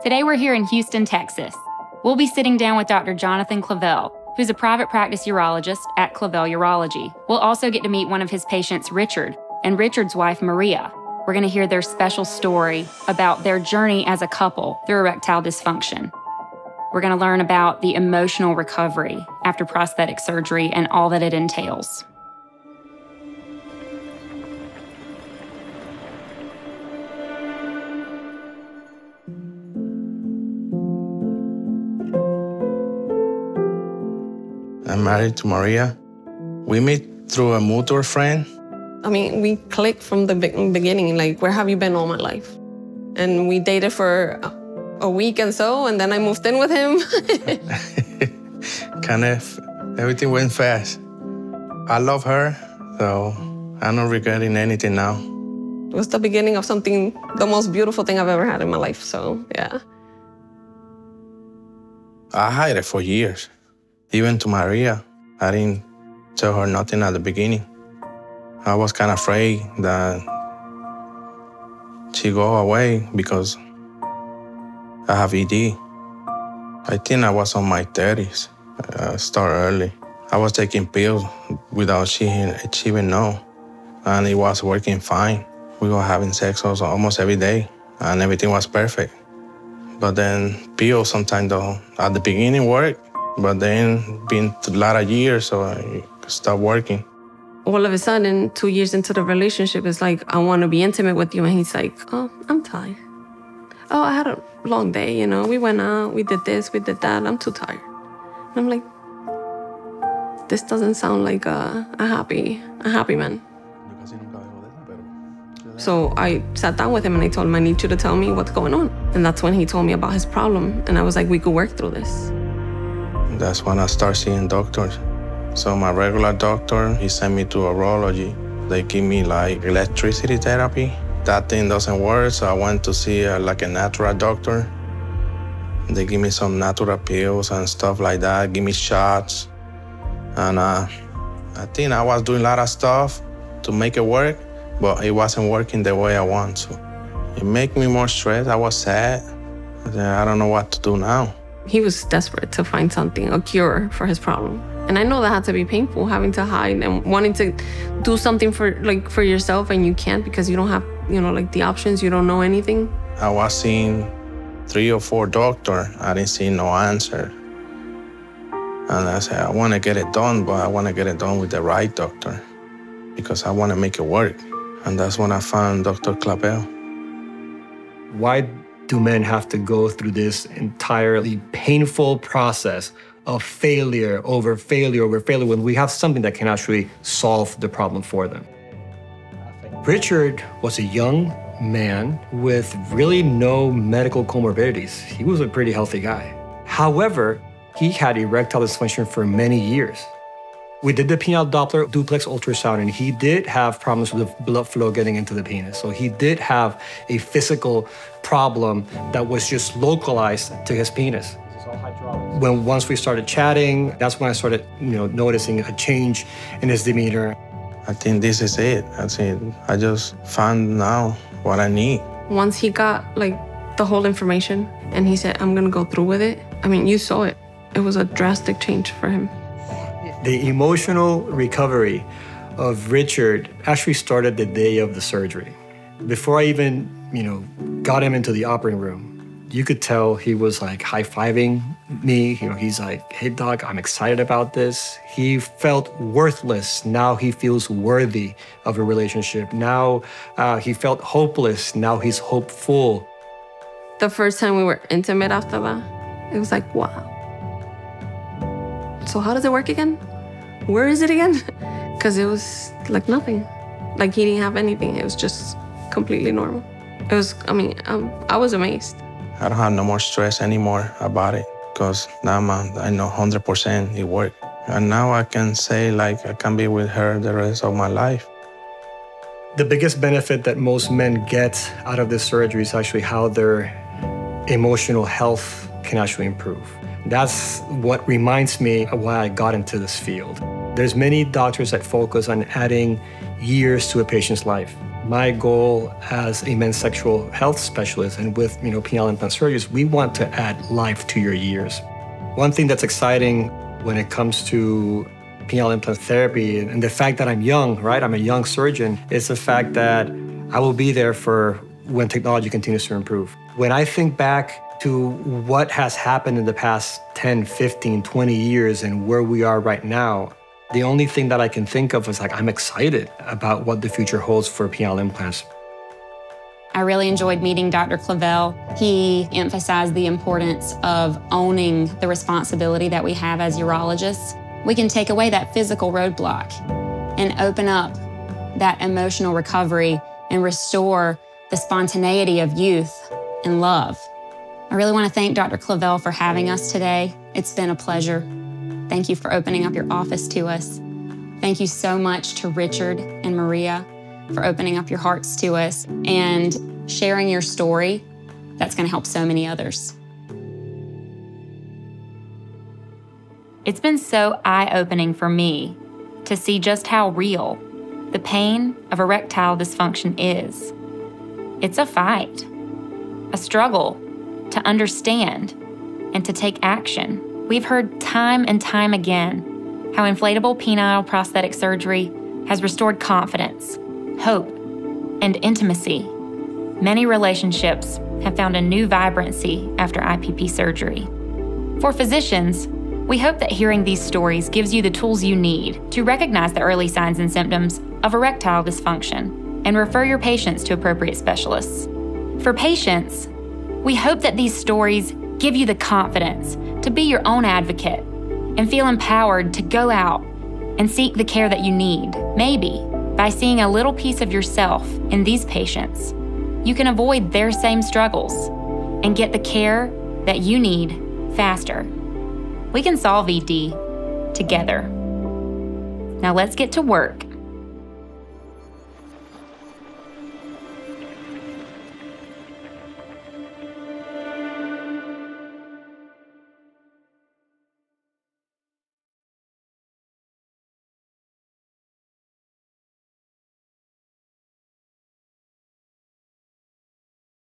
Today we're here in Houston, Texas. We'll be sitting down with Dr. Jonathan Clavell, who's a private practice urologist at Clavell Urology. We'll also get to meet one of his patients, Richard, and Richard's wife, Maria. We're going to hear their special story about their journey as a couple through erectile dysfunction. We're going to learn about the emotional recovery after prosthetic surgery and all that it entails. I'm married to Maria. We met through a mutual friend. I mean, we clicked from the beginning, like, where have you been all my life? And we dated for a week and so, and then I moved in with him. Kind of, everything went fast. I love her, so I'm not regretting anything now. It was the beginning of something, the most beautiful thing I've ever had in my life, so yeah. I hid it for years. Even to Maria, I didn't tell her nothing at the beginning. I was kind of afraid that she'd go away because I have ED. I think I was on my 30s. I started early. I was taking pills without she even know, and it was working fine. We were having sex also almost every day, and everything was perfect. But then pills sometimes, though, at the beginning worked, but then been a lot of years, so I stopped working. All of a sudden, 2 years into the relationship, it's like, I want to be intimate with you. And he's like, oh, I'm tired. Oh, I had a long day, you know. We went out, we did this, we did that. I'm too tired. And I'm like, this doesn't sound like a happy man. So I sat down with him and I told him, I need you to tell me what's going on. And that's when he told me about his problem. And I was like, we could work through this. That's when I started seeing doctors. So my regular doctor, he sent me to urology. They give me like electricity therapy. That thing doesn't work, so I went to see like a natural doctor. They give me some natural pills and stuff like that, give me shots. And I think I was doing a lot of stuff to make it work, but it wasn't working the way I want to. It made me more stressed. I was sad. I don't know what to do now. He was desperate to find something, a cure for his problem. And I know that had to be painful, having to hide and wanting to do something for yourself, and you can't because you don't have, the options, you don't know anything. I was seeing 3 or 4 doctors. I didn't see no answer. And I said, I want to get it done, but I want to get it done with the right doctor because I want to make it work. And that's when I found Dr. Clavell. Why do men have to go through this entirely painful process of failure over failure over failure when we have something that can actually solve the problem for them? Richard was a young man with really no medical comorbidities. He was a pretty healthy guy. However, he had erectile dysfunction for many years. We did the penile Doppler duplex ultrasound, and he did have problems with the blood flow getting into the penis. So he did have a physical problem that was just localized to his penis. Once we started chatting, that's when I started, noticing a change in his demeanor. I think this is it. I just found now what I need. Once he got the whole information and he said, I'm gonna go through with it. I mean, you saw it. It was a drastic change for him. The emotional recovery of Richard actually started the day of the surgery. Before I even, got him into the operating room, you could tell he was high-fiving me. He's like, hey, doc, I'm excited about this. He felt worthless. Now he feels worthy of a relationship. Now he felt hopeless. Now he's hopeful. The first time we were intimate after that, it was like, wow. So how does it work again? Where is it again? Because it was like nothing. Like he didn't have anything. It was just completely normal. It was, I was amazed. I don't have no more stress anymore about it because now I know 100% it worked. And now I can say I can be with her the rest of my life. The biggest benefit that most men get out of this surgery is actually how their emotional health can actually improve. That's what reminds me of why I got into this field. There's many doctors that focus on adding years to a patient's life. My goal as a men's sexual health specialist and with penile implant surgeries, we want to add life to your years. One thing that's exciting when it comes to penile implant therapy and the fact that I'm young, right? I'm a young surgeon, is the fact that I will be there for when technology continues to improve. When I think back to what has happened in the past 10, 15, 20 years and where we are right now, the only thing that I can think of is I'm excited about what the future holds for penile implants. I really enjoyed meeting Dr. Clavell. He emphasized the importance of owning the responsibility that we have as urologists. We can take away that physical roadblock and open up that emotional recovery and restore the spontaneity of youth and love. I really want to thank Dr. Clavell for having us today. It's been a pleasure. Thank you for opening up your office to us. Thank you so much to Richard and Maria for opening up your hearts to us and sharing your story. That's going to help so many others. It's been so eye-opening for me to see just how real the pain of erectile dysfunction is. It's a fight, a struggle to understand and to take action. We've heard time and time again how inflatable penile prosthetic surgery has restored confidence, hope, and intimacy. Many relationships have found a new vibrancy after IPP surgery. For physicians, we hope that hearing these stories gives you the tools you need to recognize the early signs and symptoms of erectile dysfunction and refer your patients to appropriate specialists. For patients, we hope that these stories give you the confidence to be your own advocate and feel empowered to go out and seek the care that you need. Maybe by seeing a little piece of yourself in these patients, you can avoid their same struggles and get the care that you need faster. We can solve ED together. Now let's get to work